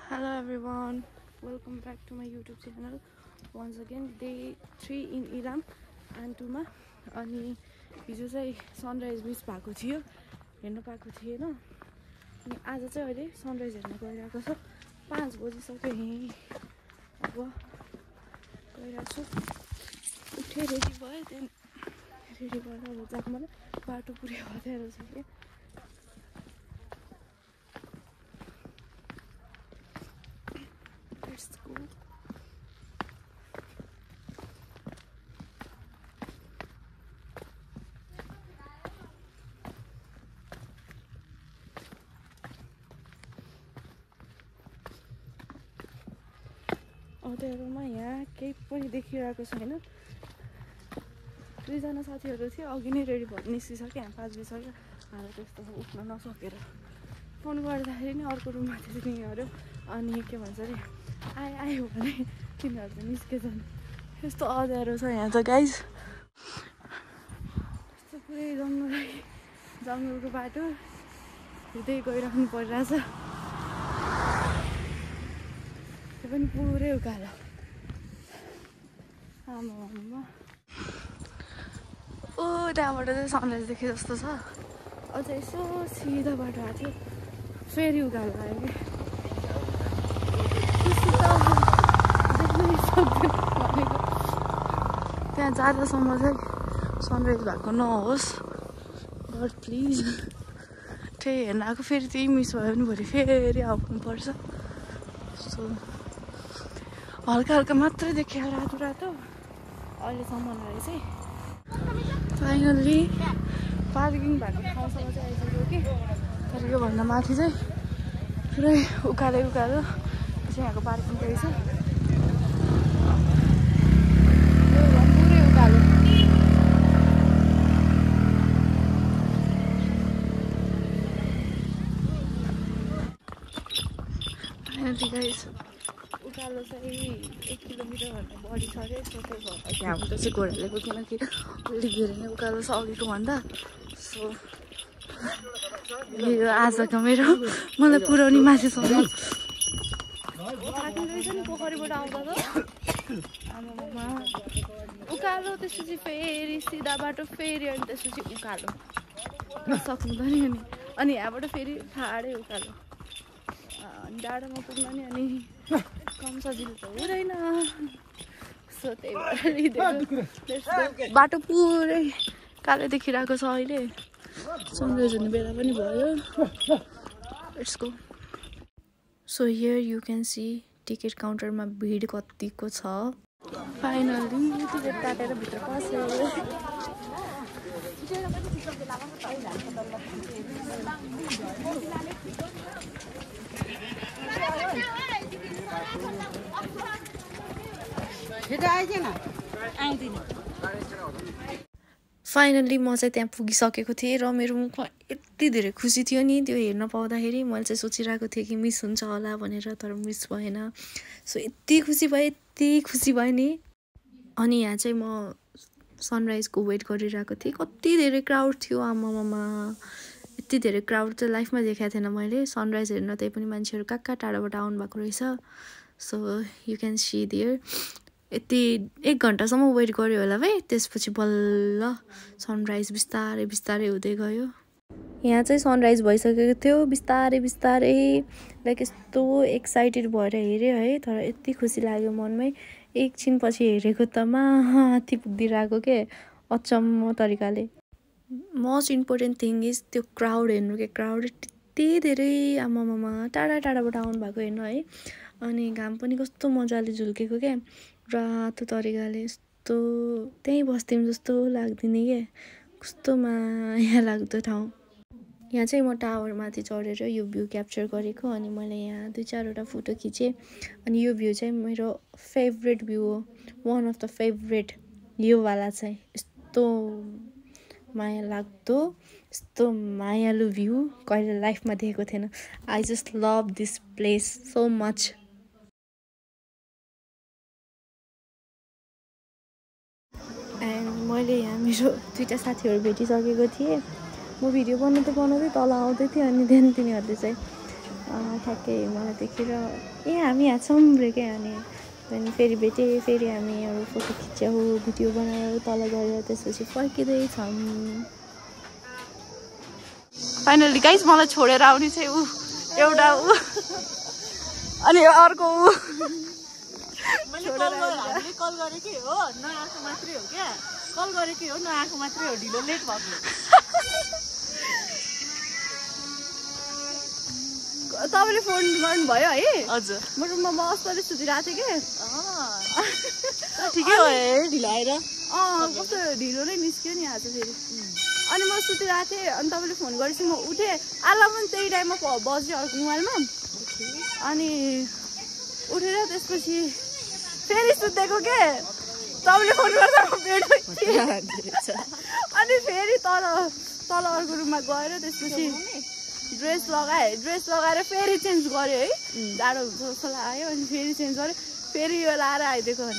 Hello everyone, welcome back to my YouTube channel. Once again, day 3 in Ilam and Tuma. अनि हिजो चाहिँ sunrise miss भएको थियो, हेर्न पाएको थिएन। अनि आज चाहिँ अहिले सनराइज हेर्न गइरहेको छ। 5 बजिसक्यो यहीँ। अब गइरहेको छु। उठे रेडी भयो, त्यहाँदेखि रेडी भएर अब जाऊँ मलाई बाटो पुऱ्यायो हतार छ कि। Let's go. अँध्यारोमा यहाँ केही पनि देखिरहेको छैन। 2 जना साथीहरू थियो, अघि नै रेडी भएर निस्किसक्यो। यहाँ 5 बजिसक्यो, हाल त्यस्तो उठ्न नसकेर फोन गर्दाखेरि नि अर्को रुममा थियो तिनीहरू। अनि के भन्छ अरे आयो भने तिनीहरू त निस्केछन्। यस्तो अँध्यारो छ यहाँ त गाइज। यस्तो पुरै जङ्गलको बाटो हिँड्दै गइराख्नु परिरहेछ। त्यो पनि पुरै उकालो। आमा ओ त्यहाँबाट चाहिँ सनराइज देखे जस्तो छ। अझ यसो सिधा बाटो आएको थियो, फेरि उकालो आयो कि। त्यहाँ जाँदासम्म चाहिँ सनराइज भएको नहोस् गड प्लिज। त्यही हेर्न आएको, फेरि त्यही मिस भयो भने भोलि फेरि आउनुपर्छ। सो हल्का हल्का मात्रै देखियो, रातो रातो अहिलेसम्म चाहिँ फाइनल्ली पार्किङ भएको ठाउँसम्म चाहिँ आइसक्यो कि। तर योभन्दा माथि चाहिँ पुरै उकालो चाहिँ यहाँको पार्किङ रहेछ। पुरै उकालो। फाइनल्ली गाइस उकालो चाहिँ 1 किलोमिटरभन्दा बढी छ अरे। सो त्यही भएर त्यहाँबाट चाहिँ घोडा ल्याएको, किनकि अलि धेरै नै उकालो छ अघिको भन्दा। सो यो आजको मलाई पुऱ्याउने मान्छेसँग थाकिँदैछ नि पोखरीबाट आउँदा त। आमामा उकालो, त्यसपछि फेरि सिधा बाटो, फेरि अनि त्यसपछि उकालो सक्नु त नि। अनि यहाँबाट फेरि ठाडै उकालो। डाँडामा पुग्न नि अनि कम सजिलो त हुँदैन। सो त्यही भएर बाटो पुरै कालो देखिरहेको छ अहिले। सनराइज हुने बेला पनि भयो। Let's go. So here you can see ticket काउन्टरमा भिड कतिको छ। फाइनली टिकट काटेर भित्र पस्यो। फाइनल्ली म चाहिँ त्यहाँ पुगिसकेको थिएँ र मेरो मुखमा यति धेरै खुसी थियो नि त्यो हेर्न पाउँदाखेरि। मैले चाहिँ सोचिरहेको थिएँ कि मिस हुन्छ होला भनेर, तर मिस भएन। सो यति खुसी भएँ नि। अनि यहाँ चाहिँ म सनराइजको वेट गरिरहेको थिएँ। कति धेरै क्राउड थियो, आमामा यति धेरै क्राउड चाहिँ लाइफमा देखाएको थिएन मैले। सनराइज हेर्न त्यही पनि मान्छेहरू कहाँ टाढाबाट आउनु भएको रहेछ। So you can see there यति 1 घन्टासम्म वेट गऱ्यो होला भाइ। त्यसपछि बल्ल सनराइज बिस्तारै हुँदै गयो। यहाँ चाहिँ सनराइज भइसकेको थियो बिस्तारै लाइक यस्तो एक्साइटेड भएर हेऱ्यो है। तर यति खुसी लाग्यो मनमै। एकछिन पछि हेरेको त माथि पुगिरहेको के अचम्म तरिकाले। मोस्ट इम्पोर्टेन्ट थिङ इज त्यो क्राउड हेर्नु के। क्राउड यति धेरै आमामामा टाढाबाट आउनु भएको हेर्नु है। अनि घाम पनि कस्तो मजाले झुल्केको क्या, रातो तरिकाले। यस्तो त्यहीँ बस्थ्यौँ जस्तो लाग्दिने क्या, कस्तो माया लाग्दो ठाउँ। यहाँ चाहिँ म टावरमाथि चढेर यो भ्यू क्याप्चर गरेको। अनि मैले यहाँ 2-4वटा फोटो खिचेँ। अनि यो भ्यू चाहिँ मेरो फेभरेट भ्यू हो, वान अफ द फेभरेट। योवाला चाहिँ यस्तो माया लाग्दो, यस्तो मायालु भ्यू कहिले लाइफमा देखेको थिएन। I just love this place so much. And मैले यहाँ मेरो 2टा साथीहरू भेटिसकेको थिएँ। म भिडियो बनाउँदै तल आउँदै थिएँ। अनि देन तिनीहरूले चाहिँ ठ्याक्कै मलाई देखेर ए हामी यहाँ छौँ रे क्या अनि फेरि भेटेँ फेरि हामीहरू फोटो खिच्यौँ भिडियो बनायौँ तल गएर त्यसपछि फर्किँदैछौँ फाइनली गाइस मलाई छोडेर आउने चाहिँ ऊ एउटा ऊ अनि अर्को ऊ कल गरेकै हो नआएको मात्रै हो क्या कल गरेकै हो नआएको मात्रै हो ढिलो लेट भएको तपाईँले फोन गर्नुभयो है हजुर म रुममा मस्तले सुतिरहेको थिएँ कि ठिकै हो है ढिलो आएर कस्तो ढिलो नै निस्क्यो नि आज फेरि अनि म सुतिरहेको थिएँ अनि तपाईँले फोन गरेपछि म उठेँ आला पनि त्यही टाइममा बज्यो अर्को मोबाइलमा अनि उठेर त्यसपछि फेरि सुतेको के तपाईँले फोन गर्दा म बेडमै थिएँ अनि फेरि तल अर्को रुममा गएर त्यसपछि ड्रेस लगाएर फेरि चेन्ज गऱ्यो है जाडो हुन्छ जस्तो लाग्यो अनि फेरि चेन्ज गऱ्यो फेरि यो लाएर आइदिएको अब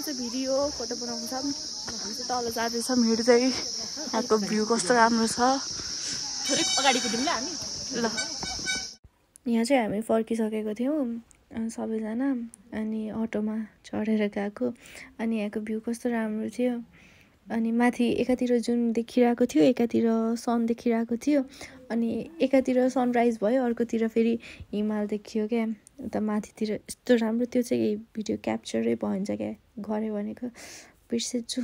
चाहिँ भिडियो फोटो बनाउँछ हामी चाहिँ तल जाँदैछौँ हेर्दै यहाँको भ्यू कस्तो राम्रो छ ल यहाँ चाहिँ हामी फर्किसकेको थियौँ सबैजना अनि अटोमा चढेर गएको अनि यहाँको भ्यू कस्तो राम्रो थियो अनि माथि एकातिर जुन देखिरहेको थियो एकातिर सन देखिरहेको थियो अनि एकातिर सनराइज भयो अर्कोतिर फेरि हिमाल देखियो क्या उता माथितिर यस्तो राम्रो त्यो चाहिँ भिडियो क्याप्चरै भइन्छ क्या गऱ्यो भनेको बिर्सेछु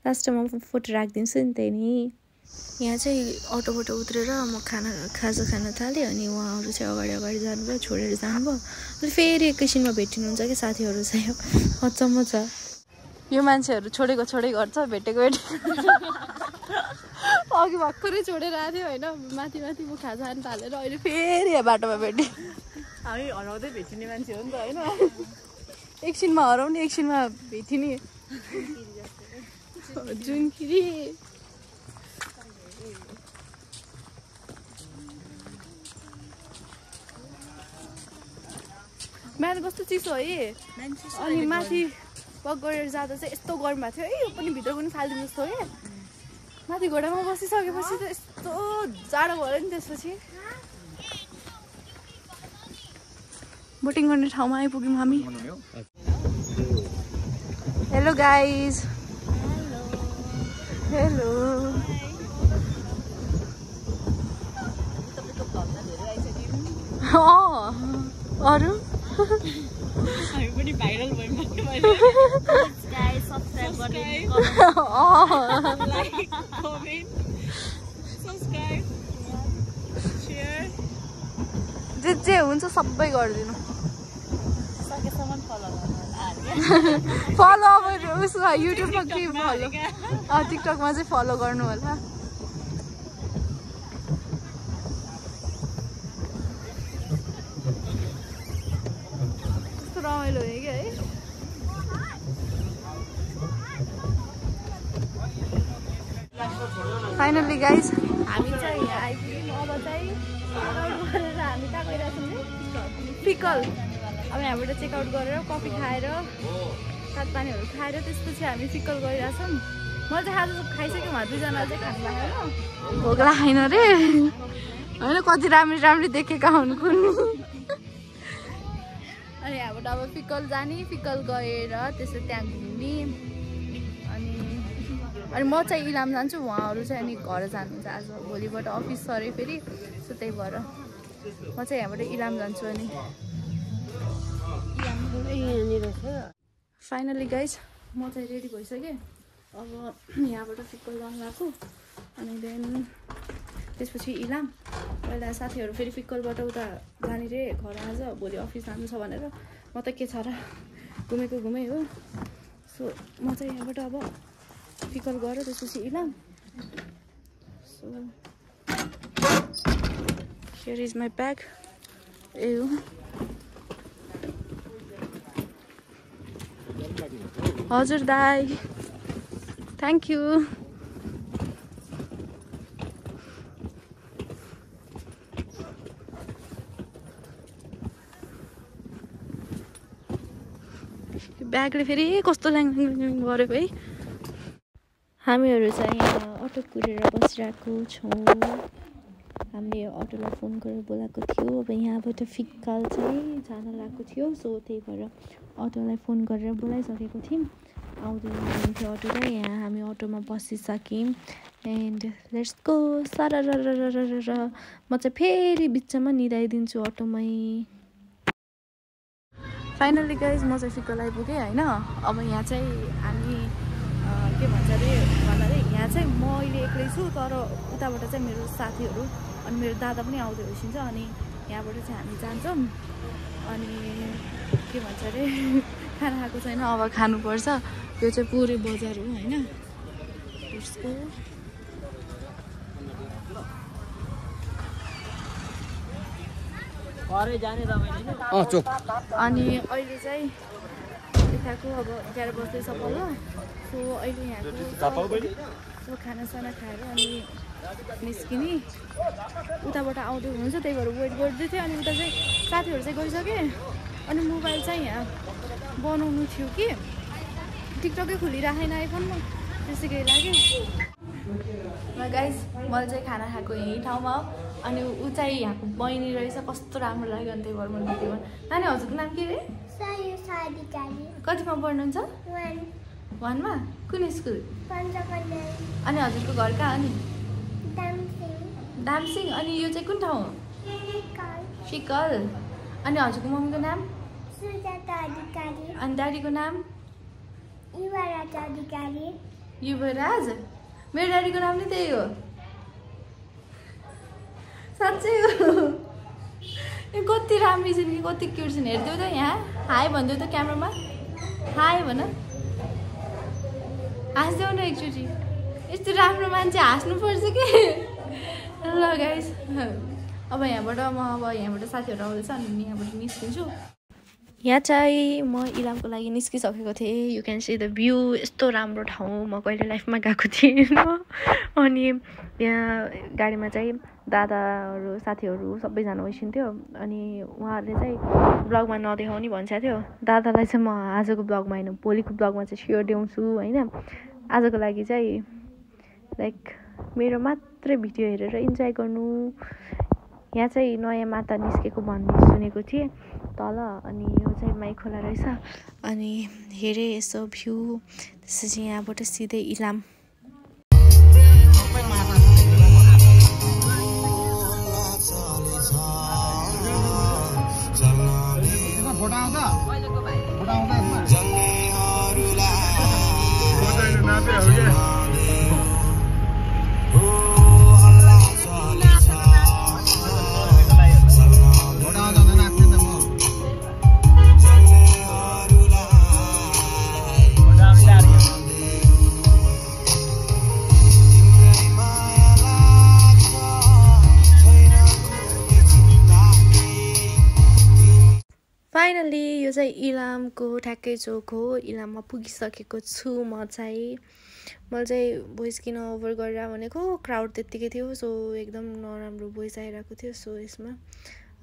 लास्टमा फोटो राखिदिन्छु नि त्यही नि यहाँ चाहिँ अटोबाट उत्रेर म खाजा खान थालेँ अनि उहाँहरू चाहिँ अगाडि जानुभयो छोडेर जानुभयो अनि फेरि एकैछिनमा भेटिनुहुन्छ कि साथीहरू चाहिँ अचम्म छ यो मान्छेहरू छोडेको गर्छ भेटेको अघि भर्खरै छोडेर आएको थियो होइन माथि म खाजा खान थालेर अहिले फेरि यहाँ बाटोमा भेटेँ हामी हराउँदै भेटिने मान्छे हो नि त होइन एकछिनमा हराउने एकछिनमा भेटिने जुनकिरी बिहान कस्तो चिसो है अनि माथि वक गरेर जाँदा चाहिँ यस्तो गरम भएको थियो है यो पनि भित्र पनि फालिदिनु जस्तो क्या माथि घोडामा बसिसकेपछि त यस्तो जाडो भयो नि त्यसपछि बोटिङ गर्ने ठाउँमा आइपुग्यौँ हामी हेलो गाइज हेलो अरू हामी पनि भाइरल भयौँ subscribe like comment subscribe share जे हुन्छ सबै गरिदिनु सकेसम्म फलो फलो अब उसमा युट्युबमा के फलो टिकटकमा चाहिँ फलो गर्नु होला कस्तो रमाइलो हो क्या है फाइनली गाइज हामी चाहिँ यहाँ आइपुग्यौँ अब चाहिँ गरेर हामी कहाँ गइरहेछौँ पिकल अब यहाँबाट चेकआउट गरेर कफी खाएर सातपानीहरू खाएर त्यसपछि हामी पिकल गइरहेछौँ मैले चाहिँ खाजा खाइसक्यौँ उहाँ दुईजना चाहिँ खानु लागेन भोक लागेन रे होइन कति राम्री देखेका हुन् कुन अनि यहाँबाट अब पिकल जाने पिकल गएर त्यसो त्यहाँ घुम्ने अनि म चाहिँ इलाम जान्छु उहाँहरू चाहिँ अनि घर जानुहुन्छ आज भोलिबाट अफिस सरे फेरि सो त्यही भएर म चाहिँ यहाँबाट इलाम जान्छु अनि फाइनली गाइज म चाहिँ रेडी भइसकेँ अब यहाँबाट पिकल जानु गएको अनि देन त्यसपछि इलाम पहिला साथीहरू फेरि पिकलबाट उता जाने रे घर आज भोलि अफिस जानु छ भनेर म त के छ र घुमेँ हो सो म चाहिँ यहाँबाट अब पिकल गरेर त्यसपछि Ilam so here is my bag ए हो हजुर दाइ थ्याङ्क यू ब्यागले फेरि कस्तो ल्याङ गऱ्यो है हामीहरू चाहिँ यहाँ अटो कुरेर बसिरहेको छौँ। हामीले अटोलाई फोन गरेर बोलाएको थियो। अब यहाँबाट फिक्काल चाहिँ जान लागेको थियो, सो त्यही भएर अटोलाई फोन गरेर बोलाइसकेको थियौँ। आउँदै अटो चाहिँ यहाँ हामी अटोमा बसिसक्यौँ। And let's go. सारा म चाहिँ फेरि बिचमा निदाइदिन्छु अटोमै। फाइनली गाइज म चाहिँ फिक्काल आइपुगेँ होइन। अब यहाँ चाहिँ हामी के भन्छ अरे भन्दा चाहिँ यहाँ चाहिँ म अहिले एक्लै छु, तर उताबाट चाहिँ मेरो साथीहरू अनि मेरो दादा पनि आउँदै होइसिन्छ। अनि यहाँबाट चाहिँ हामी जान्छौँ। अनि के भन्छ अरे खाना खाएको छैन, अब खानुपर्छ। यो चाहिँ पुरै बजार हो होइन। त्यसको अनि अहिले चाहिँ यताको अब 11 बज्दैछ पल्ल। सो अहिले यहाँको खानासाना खाएर अनि निस्किने उताबाट आउँदै हुनुहुन्छ, त्यही भएर वेट गर्दै थियो। अनि उता चाहिँ साथीहरू चाहिँ गइसके। अनि मोबाइल चाहिँ यहाँ बनाउनु थियो कि टिकटकै खोलिराखेन आइफोनमा, त्यसैकै लागि। र गाइज मैले चाहिँ खाना खाएको यही ठाउँमा हो। अनि ऊ चाहिँ यहाँको बहिनी रहेछ, कस्तो राम्रो लाग्यो। अनि त्यही भएर मैले भिडियो नानी हजुरको नाम के अरे? कतिमा पढ्नुहुन्छ? 1 मा? कुन स्कुल? अनि हजुरको घर कहाँ हो नि? दामसिङ। अनि यो चाहिँ कुन ठाउँ हो? फिक्कल। अनि हजुरको मम्मीको नाम? अनि ड्याडीको नाम? युवराज। मेरो ड्याडीको नाम नि त्यही हो। साँच्चै हो। यो कति राम्री छिन् कि कति क्युट छिन्। हेरिदेऊ त यहाँ। हाई भनिदेऊ त क्यामेरामा। हाई भन। हाँस्देऊ न एकचोटि। यस्तो राम्रो मान्छे हाँस्नुपर्छ कि। ल गाइस अब यहाँबाट साथीहरू आउँदैछ अनि यहाँबाट निस्किन्छु। यहाँ चाहिँ म इलामको लागि निस्किसकेको थिएँ। You can see the view. यस्तो राम्रो ठाउँ म कहिले लाइफमा गएको थिएन। अनि यहाँ गाडीमा चाहिँ दादाहरू साथीहरू सबैजना गइसिन्थ्यो। अनि उहाँहरूले चाहिँ ब्लगमा नदेखाउने भन्छ थियो। दादालाई चाहिँ म आजको ब्लगमा होइन भोलिको ब्लगमा चाहिँ स्योर देउँछु होइन। आजको लागि चाहिँ लाइक मेरो मात्रै भिडियो हेरेर इन्जोय गर्नु। यहाँ चाहिँ नयाँ माता निस्केको भन्ने सुनेको थिएँ तल। अनि यो चाहिँ माई खोला रहेछ। अनि हेरेँ यसो भ्यू। त्यसपछि यहाँबाट सिधै इलाम। फाइनली यो चाहिँ इलामको ठ्याक्कै चोक हो। इलाममा पुगिसकेको छु म चाहिँ। मैले चाहिँ भोइस किन ओभर गरेर भनेको क्राउड त्यत्तिकै थियो, सो एकदम नराम्रो भोइस आइरहेको थियो सो यसमा।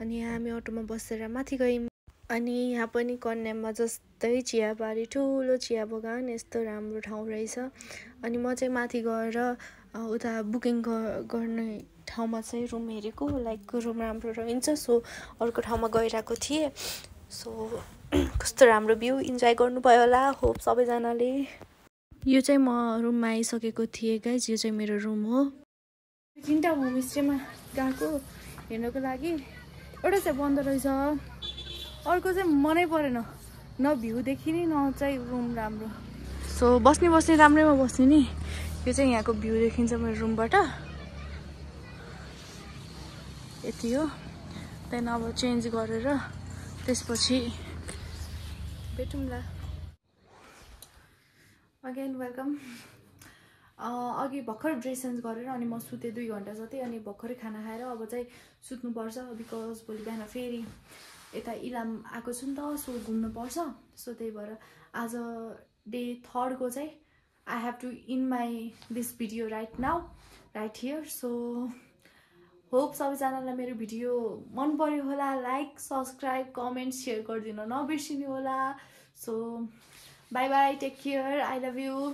अनि यहाँ हामी अटोमा बसेर माथि गयौँ। अनि यहाँ पनि कन्याममा जस्तै चियाबारी, ठुलो चिया बगान, यस्तो राम्रो ठाउँ रहेछ। अनि म चाहिँ माथि गएर उता बुकिङ गर्ने ठाउँमा चाहिँ रुम हेरेको, लाइक रुम राम्रो रहन्छ, सो अर्को ठाउँमा गइरहेको थिएँ। सो कस्तो राम्रो भ्यू इन्जोय गर्नुभयो होला होप सबैजनाले। यो चाहिँ म रुममा आइसकेको थिएँ गाइज। यो चाहिँ मेरो रुम हो। 3टा होमस्टेमा गएको हेर्नको लागि। एउटा चाहिँ बन्द रहेछ, अर्को चाहिँ मनै परेन। न भ्यू देखिने न चाहिँ रुम राम्रो। सो बस्ने राम्रैमा बस्ने नि। यो चाहिँ यहाँको भ्यू देखिन्छ मेरो रुमबाट। यति हो। त्यहाँदेखि अब चेन्ज गरेर त्यसपछि भेटौँला। Again welcome. अघि भर्खर ड्रेस चेन्ज गरेर अनि म सुतेँ 2 घन्टा जति। अनि भर्खरै खाना खाएर अब चाहिँ सुत्नुपर्छ, बिकज भोलि बिहान फेरि यता इलाम आएको छु नि त, सो घुम्नुपर्छ। सो त्यही भएर आज डे 3rd को चाहिँ I have to in my this video right now right here. So hope सबैजनालाई मेरो भिडियो मन पर्यो होला। लाइक सब्सक्राइब कमेन्ट सेयर गरिदिन नबिर्सिनु होला। So bye bye, take care, I love you.